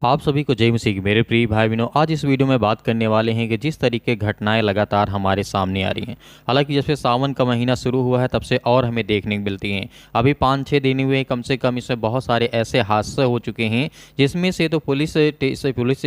आप सभी को जय मसीह की मेरे प्रिय भाई बहनों। आज इस वीडियो में बात करने वाले हैं कि जिस तरीके घटनाएं लगातार हमारे सामने आ रही हैं। हालांकि जब से सावन का महीना शुरू हुआ है तब से और हमें देखने को मिलती हैं। अभी 5-6 दिन हुए, कम से कम इसमें बहुत सारे ऐसे हादसे हो चुके हैं जिसमें से तो पुलिस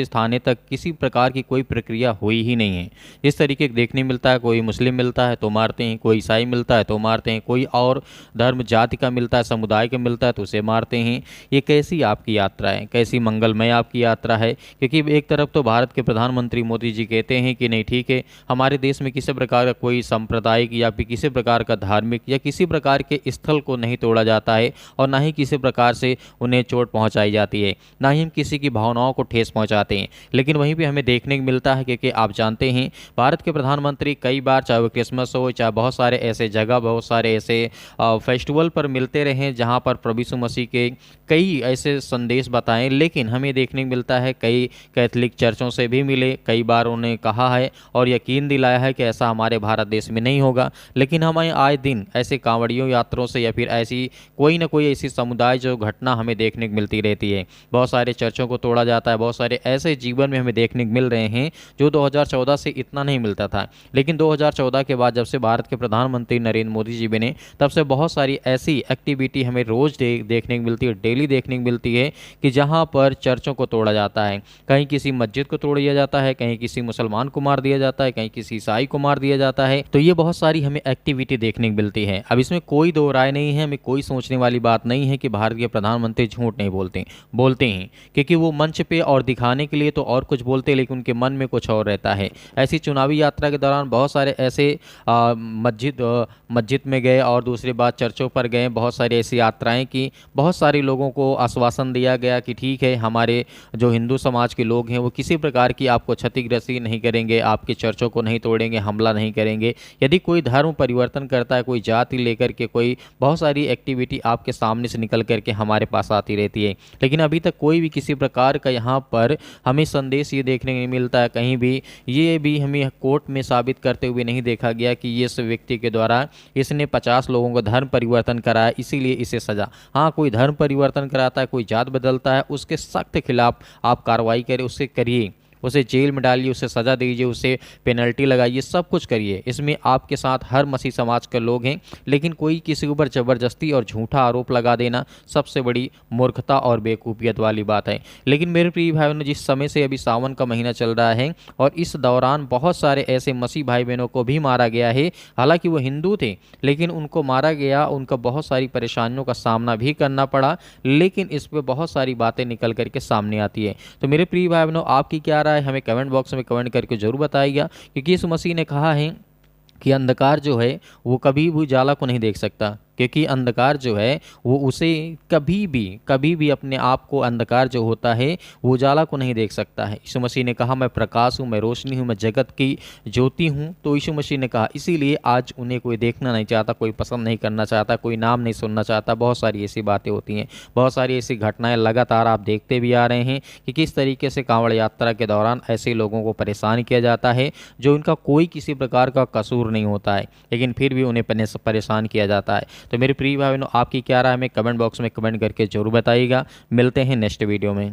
थाने तक किसी प्रकार की कोई प्रक्रिया हुई ही नहीं है। जिस तरीके देखने मिलता है, कोई मुस्लिम मिलता है तो मारते हैं, कोई ईसाई मिलता है तो मारते हैं, कोई और धर्म जाति का मिलता है, समुदाय का मिलता है तो उसे मारते हैं। ये कैसी आपकी यात्रा है, कैसी मंगलमय आपकी यात्रा है? क्योंकि एक तरफ तो भारत के प्रधानमंत्री मोदी जी कहते हैं कि नहीं ठीक है, हमारे देश में किसी प्रकार का कोई सांप्रदायिक या फिर किसी प्रकार का धार्मिक या किसी प्रकार के स्थल को नहीं तोड़ा जाता है और ना ही किसी प्रकार से उन्हें चोट पहुंचाई जाती है, ना ही हम किसी की भावनाओं को ठेस पहुंचाते हैं। लेकिन वहीं पे हमें देखने को मिलता है क्योंकि आप जानते हैं भारत के प्रधानमंत्री कई बार, चाहे वो क्रिसमस हो, चाहे बहुत सारे ऐसे जगह, बहुत सारे ऐसे फेस्टिवल पर मिलते रहे जहां पर प्रभु यीशु मसीह के कई ऐसे संदेश बताएं। लेकिन हमें देखने को मिलता है कई कैथोलिक चर्चों से भी मिले, कई बार उन्हें कहा है और यकीन दिलाया है कि ऐसा हमारे भारत देश में नहीं होगा। लेकिन हमें आए दिन ऐसे कांवड़ियों यात्रों से या फिर ऐसी कोई ना कोई ऐसी समुदाय जो घटना हमें देखने को मिलती रहती है। बहुत सारे चर्चों को तोड़ा जाता है, बहुत सारे ऐसे जीवन में हमें देखने को मिल रहे हैं जो 2014 से इतना नहीं मिलता था। लेकिन 2014 के बाद जब से भारत के प्रधानमंत्री नरेंद्र मोदी जी बने तब से बहुत सारी ऐसी एक्टिविटी हमें रोज देखने को मिलती है, डेली देखने को मिलती है कि जहां पर चर्चों को तोड़ा जाता है, कहीं किसी मस्जिद को तोड़ दिया जाता है, कहीं किसी मुसलमान को मार दिया जाता है, कहीं किसी ईसाई को मार दिया जाता है। तो ये बहुत सारी हमें एक्टिविटी देखने को मिलती है। अब इसमें कोई दो राय नहीं है, हमें कोई सोचने वाली बात नहीं है कि भारत के प्रधानमंत्री झूठ नहीं बोलते हैं क्योंकि वो मंच पे और दिखाने के लिए तो और कुछ बोलते हैं लेकिन उनके मन में कुछ और रहता है। ऐसी चुनावी यात्रा के दौरान बहुत सारे ऐसे मस्जिद में गए और दूसरी बात चर्चों पर गए, बहुत सारी ऐसी यात्राएं की, बहुत सारे लोगों को आश्वासन दिया गया कि ठीक है, हमारे जो हिंदू समाज के लोग हैं वो किसी प्रकार की आपको क्षतिग्रस्त नहीं करेंगे, आपके चर्चों को नहीं तोड़ेंगे, हमला नहीं करेंगे। यदि कोई धर्म परिवर्तन करता है, कोई जाति लेकर के कोई बहुत सारी एक्टिविटी आपके सामने से निकल करके हमारे पास आती रहती है। लेकिन अभी तक कोई भी किसी प्रकार का यहाँ पर हमें संदेश ये देखने नहीं मिलता है, कहीं भी ये भी हमें कोर्ट में साबित करते हुए नहीं देखा गया कि इस व्यक्ति के द्वारा इसने 50 लोगों का धर्म परिवर्तन कराया इसीलिए इसे सजा। हाँ, कोई धर्म परिवर्तन कराता है, कोई जात बदलता है, उसके सख्त खिलाफ आप कार्रवाई करें, उससे करिए, उसे जेल में डालिए, उसे सज़ा दीजिए, उसे पेनल्टी लगाइए, सब कुछ करिए। इसमें आपके साथ हर मसीह समाज के लोग हैं। लेकिन कोई किसी के ऊपर ज़बरदस्ती और झूठा आरोप लगा देना सबसे बड़ी मूर्खता और बेवकूफ़ियत वाली बात है। लेकिन मेरे प्रिय भाई बहनों, जिस समय से अभी सावन का महीना चल रहा है और इस दौरान बहुत सारे ऐसे मसीह भाई बहनों को भी मारा गया है, हालांकि वो हिंदू थे लेकिन उनको मारा गया, उनका बहुत सारी परेशानियों का सामना भी करना पड़ा। लेकिन इस पर बहुत सारी बातें निकल करके सामने आती है। तो मेरे प्रिय भाई बहनों, आपकी क्या राय, हमें कमेंट बॉक्स में कमेंट करके जरूर बताइएगा। क्योंकि यीशु मसीह ने कहा है कि अंधकार जो है वो कभी भी उजाला को नहीं देख सकता, क्योंकि अंधकार जो है वो उसे कभी भी अपने आप को, अंधकार जो होता है वो उजाला को नहीं देख सकता है। यीशु मसीह ने कहा मैं प्रकाश हूँ, मैं रोशनी हूँ, मैं जगत की ज्योति हूँ। तो यीशु मसीह ने कहा, इसीलिए आज उन्हें कोई देखना नहीं चाहता, कोई पसंद नहीं करना चाहता, कोई नाम नहीं सुनना चाहता। बहुत सारी ऐसी बातें होती हैं, बहुत सारी ऐसी घटनाएं लगातार आप देखते भी आ रहे हैं कि किस तरीके से कांवड़ यात्रा के दौरान ऐसे लोगों को परेशान किया जाता है जो उनका कोई किसी प्रकार का कसूर नहीं होता है, लेकिन फिर भी उन्हें परेशान किया जाता है। तो मेरे प्रिय भाई बहनों, आपकी क्या राय है, हमें कमेंट बॉक्स में कमेंट करके जरूर बताइएगा। मिलते हैं नेक्स्ट वीडियो में।